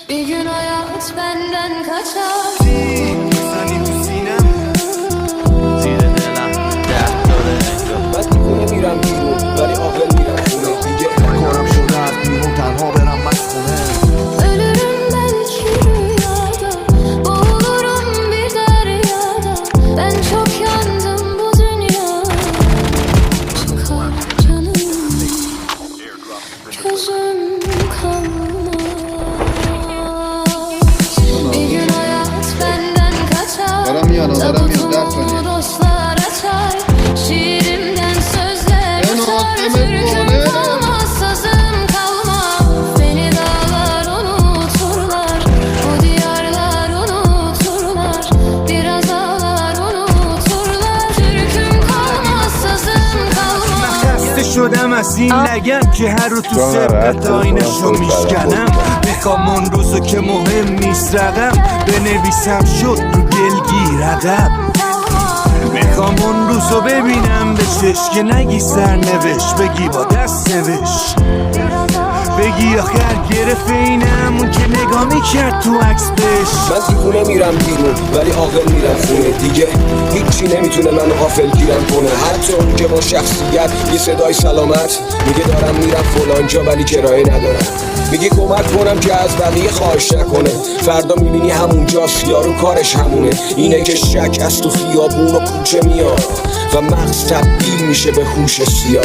Bir gün hayat benden kaçar. زنی تو سینم زیر دلم درد داره انگار من دیوونه میرم بیرون ولی عاقل میرم خونه دیگه کارم شده از بیرون تنها برم مشخونه Ölürüm belki rüyada, boğulurum bir deryada. Ben çok yandım bu dünyada. Çıkar canım, gözüm kalmaz. Bir gün hayat benden kaçar. Aramıyorum, aramıyorum, dert Tabutumu var ya. dostlar açar. Şiirimden sözler Ben o uçar. aklıma Türküm böyle- kalmaz, sazım kalmaz. Beni dağlar unuturlar, o diyarlar unuturlar. Biraz ağlar unuturlar. Türküm kalmaz, sazım kalmaz. خسته شدم از این لگن که هر رو تو سبت آینشو میشکنم میخوام اون روزو که مهم نیست رقم بنویسم شد رو دلگیر رقم میخوام اون روزو ببینم بشش که نگی سرنوشت بگی با دست نوشت بگی آخر گرفت اینم اون که نگاه میکرد تو عکس بهش من دیوونه میرم بیرون ولی عاقل میرم خونه دیگه هیچی نمیتونه منو غافل گیرم کنه حتی اون که با شخصیت یه صدای سلامت میگه دارم میرم فلانجا ولی کرایه ندارم میگه کمک کنم که از بقیه خواهش نکنه فردا میبینی همونجاست یارو کارش همونه اینه که شک از تو خیابون و کوچه میاد و مغز تبدیل میشه به هوش سیاه